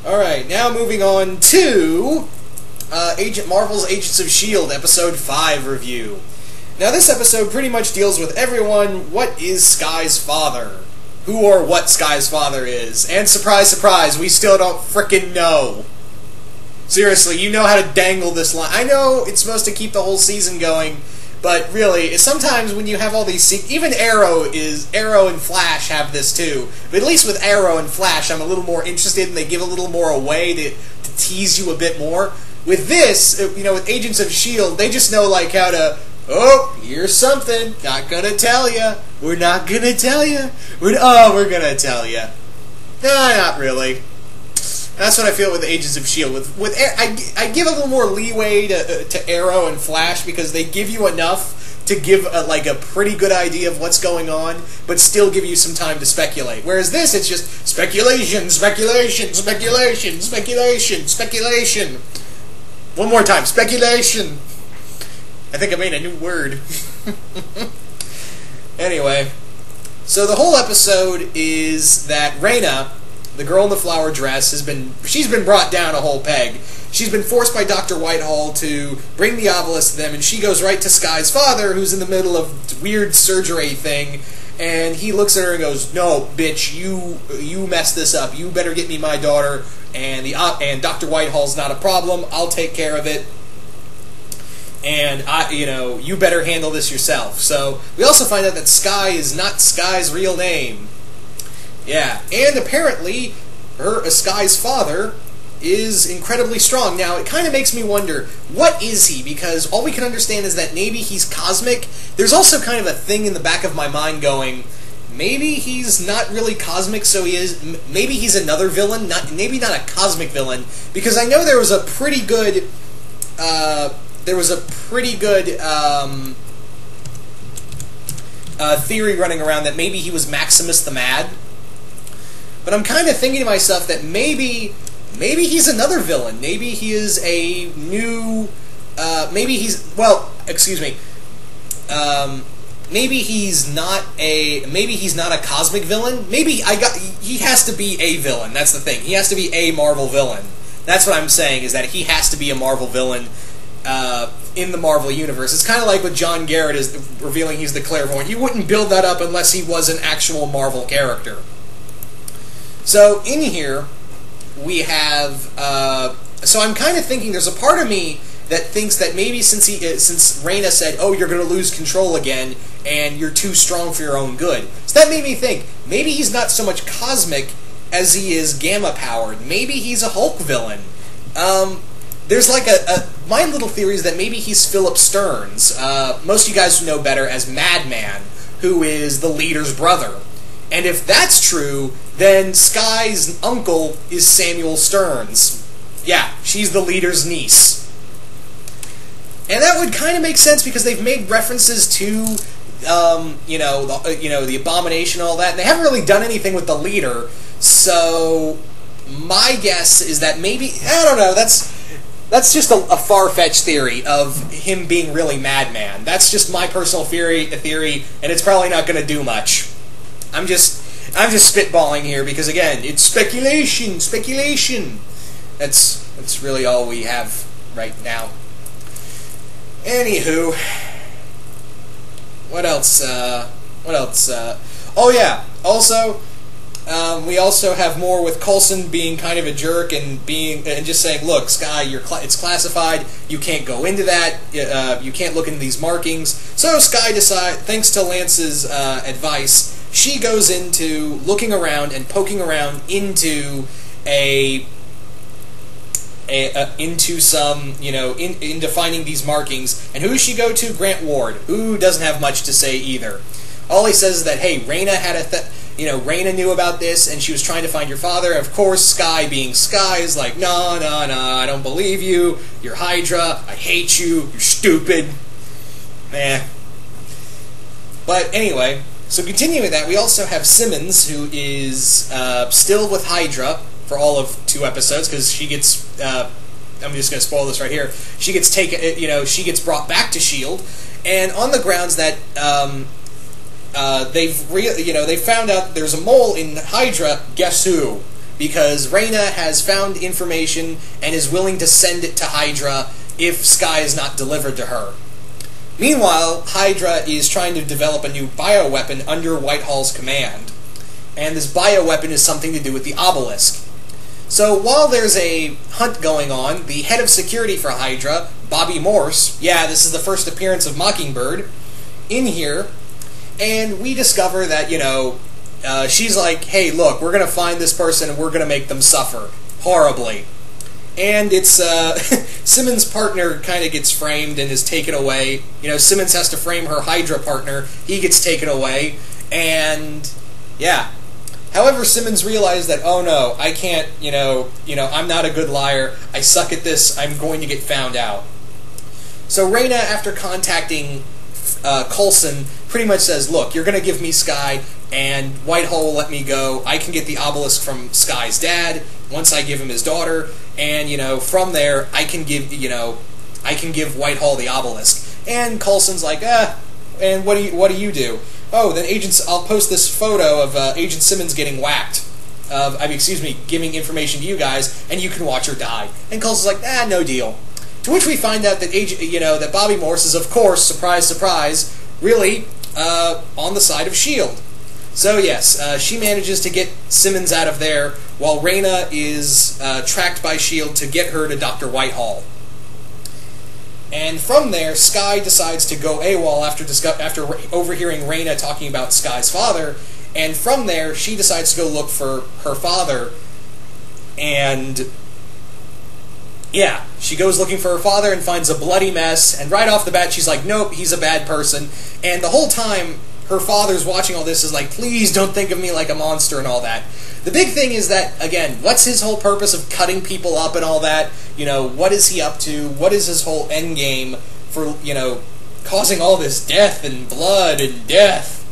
Alright, now moving on to Marvel's Agents of S.H.I.E.L.D. Episode 5 review. Now this episode pretty much deals with everyone, what is Skye's father? Who or what Skye's father is. And surprise, surprise, we still don't frickin' know. Seriously, you know how to dangle this line. I know it's supposed to keep the whole season going, but really, sometimes when you have all these... Even Arrow and Flash have this too. But at least with Arrow and Flash, I'm a little more interested and they give a little more away to tease you a bit more. With this, with Agents of S.H.I.E.L.D., they just know, like, how to... Oh, here's something. Not gonna tell ya. We're not gonna tell ya. We're gonna tell ya. Nah, not really. That's what I feel with Agents of S.H.I.E.L.D. I give a little more leeway to Arrow and Flash because they give you enough to give a pretty good idea of what's going on, but still give you some time to speculate. Whereas this, it's just speculation, speculation, speculation, speculation, speculation. One more time, speculation. I think I made a new word. Anyway, so the whole episode is that Raina, the girl in the flower dress, she's been brought down a whole peg. She's been forced by Dr. Whitehall to bring the obelisk to them, and she goes right to Skye's father, who's in the middle of weird surgery thing, and he looks at her and goes, "No, bitch, you messed this up. You better get me my daughter, and Dr. Whitehall's not a problem. I'll take care of it. And you better handle this yourself." So we also find out that Skye is not Skye's real name. Yeah, and apparently, Skye's father is incredibly strong. Now, it kind of makes me wonder, what is he? Because all we can understand is that maybe he's cosmic. There's also kind of a thing in the back of my mind going, maybe he's not really cosmic, so maybe he's another villain, maybe not a cosmic villain, because I know there was a pretty good, theory running around that maybe he was Maximus the Mad. But I'm kind of thinking to myself that maybe he's another villain. Maybe he is a new... maybe he's not a cosmic villain. He has to be a villain. That's the thing. He has to be a Marvel villain. That's what I'm saying, is that he has to be a Marvel villain in the Marvel Universe. It's kind of like with John Garrett is revealing he's the Clairvoyant. You wouldn't build that up unless he was an actual Marvel character. So, in here, we have... so I'm kind of thinking, there's a part of me that thinks that maybe since Raina said, "Oh, you're going to lose control again, and you're too strong for your own good." So that made me think, maybe he's not so much cosmic as he is gamma-powered. Maybe he's a Hulk villain. There's like my little theory is that maybe he's Philip Stearns. Most of you guys know better as Madman, who is the leader's brother. And if that's true, then Skye's uncle is Samuel Stearns. Yeah, she's the leader's niece. And that would kind of make sense because they've made references to, the Abomination and all that, and they haven't really done anything with the leader. So my guess is that maybe, I don't know, that's just a far-fetched theory of him being really Madman. That's just my personal theory, and it's probably not going to do much. I'm just spitballing here because, again, it's speculation, speculation. That's really all we have right now. Anywho, what else? Oh yeah. Also, we also have more with Coulson being kind of a jerk and just saying, "Look, Skye, it's classified. You can't go into that. You can't look into these markings." So Skye decides, thanks to Lance's advice, she goes into looking around and poking around into into finding these markings. And who does she go to? Grant Ward, who doesn't have much to say either. All he says is that, hey, Raina had Raina knew about this, and she was trying to find your father. Of course, Skye, being Skye, is like, no, I don't believe you. You're Hydra. I hate you. You're stupid. But anyway, so continuing with that, we also have Simmons, who is still with Hydra for all of 2 episodes, because she gets, I'm just going to spoil this right here, she gets taken, she gets brought back to S.H.I.E.L.D., and on the grounds that they found out there's a mole in Hydra. Guess who? because Reyna has found information and is willing to send it to Hydra if Skye is not delivered to her. Meanwhile, Hydra is trying to develop a new bioweapon under Whitehall's command, and this bioweapon is something to do with the obelisk. So while there's a hunt going on, the head of security for Hydra, Bobby Morse, yeah, this is the first appearance of Mockingbird, in here, and we discover that, she's like, hey, look, we're going to find this person and we're going to make them suffer horribly. And it's, Simmons' partner kind of gets framed and is taken away. Simmons has to frame her Hydra partner. He gets taken away, and, yeah. However, Simmons realized that, oh no, I can't, I'm not a good liar. I suck at this. I'm going to get found out. So Reyna, after contacting Coulson, pretty much says, look, you're going to give me Skye, and Whitehall will let me go. I can get the obelisk from Skye's dad once I give him his daughter, and, from there, I can give Whitehall the obelisk. And Coulson's like, and what do you do? Oh, then I'll post this photo of Agent Simmons getting whacked. Giving information to you guys, and you can watch her die. And Coulson's like, no deal. To which we find out that that Bobby Morse is, of course, surprise, surprise, really on the side of S.H.I.E.L.D. So yes, she manages to get Simmons out of there, while Reyna is tracked by S.H.I.E.L.D. to get her to Dr. Whitehall. And from there, Skye decides to go AWOL after overhearing Reyna talking about Skye's father, and from there, she decides to go look for her father, and yeah, she goes looking for her father and finds a bloody mess, and right off the bat, she's like, nope, he's a bad person, and the whole time, her father's watching all this is like, please don't think of me like a monster and all that. The big thing is that, again, what's his whole purpose of cutting people up and all that? What is he up to? What is his whole end game for, causing all this death and blood and death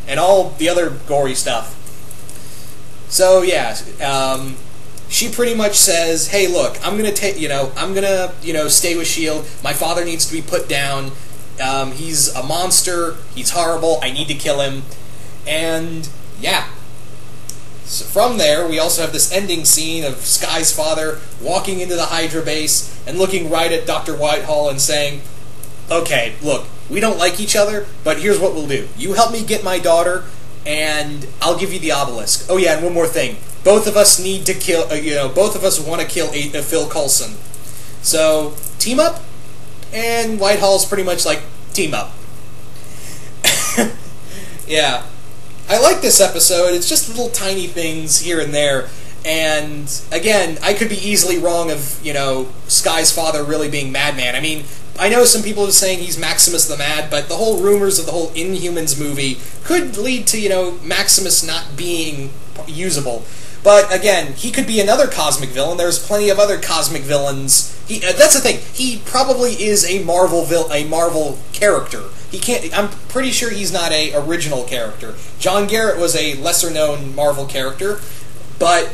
and all the other gory stuff? So, yeah, she pretty much says, hey, look, I'm going to stay with S.H.I.E.L.D. My father needs to be put down. He's a monster. He's horrible. I need to kill him. And, yeah. So from there, we also have this ending scene of Skye's father walking into the Hydra base and looking right at Dr. Whitehall and saying, okay, look, we don't like each other, but here's what we'll do. You help me get my daughter, and I'll give you the obelisk. Oh yeah, and one more thing. Both of us need to kill, both of us want to kill Phil Coulson. So, team up? And Whitehall's pretty much like, team up. Yeah. I like this episode. It's just little tiny things here and there. And, again, I could be easily wrong of, Skye's father really being Madman. I mean, I know some people are saying he's Maximus the Mad, but the whole rumors of the whole Inhumans movie could lead to, Maximus not being usable. But, again, he could be another cosmic villain. There's plenty of other cosmic villains. That's the thing. He probably is a Marvel character. He can't. I'm pretty sure he's not a original character. John Garrett was a lesser-known Marvel character, but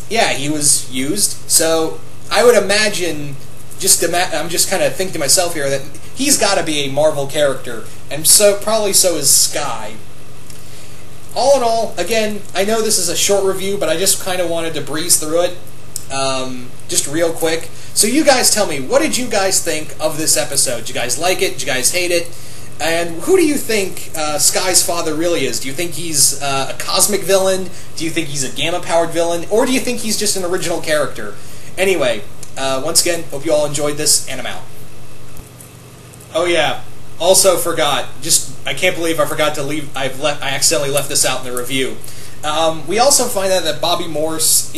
yeah, he was used. So I would imagine. I'm just kind of thinking to myself here that he's got to be a Marvel character, and probably so is Skye. All in all, again, I know this is a short review, but I just kind of wanted to breeze through it, just real quick. So you guys tell me, what did you guys think of this episode? Did you guys like it? Did you guys hate it? And who do you think Skye's father really is? Do you think he's a cosmic villain? Do you think he's a gamma-powered villain? Or do you think he's just an original character? Anyway, once again, hope you all enjoyed this, and I'm out. Oh yeah, also forgot, I can't believe I forgot to leave, I accidentally left this out in the review. We also find out that Bobby Morse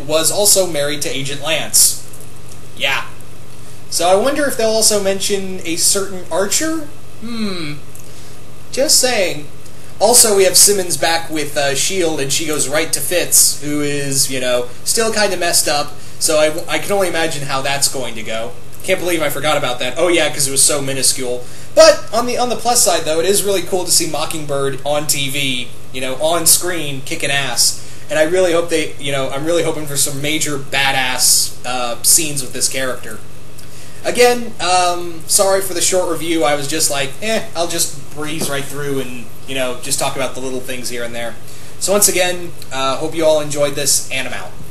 was also married to Agent Lance. Yeah. So I wonder if they'll also mention a certain Archer? Just saying. Also, we have Simmons back with S.H.I.E.L.D., and she goes right to Fitz, who is, still kind of messed up, so I can only imagine how that's going to go. Can't believe I forgot about that. Oh yeah, because it was so minuscule. But, on the plus side, though, it is really cool to see Mockingbird on TV, on screen, kicking ass. And I really hope I'm really hoping for some major badass scenes with this character. Again, sorry for the short review. I was just like, I'll just breeze right through and, just talk about the little things here and there. So once again, hope you all enjoyed this, and I'm out.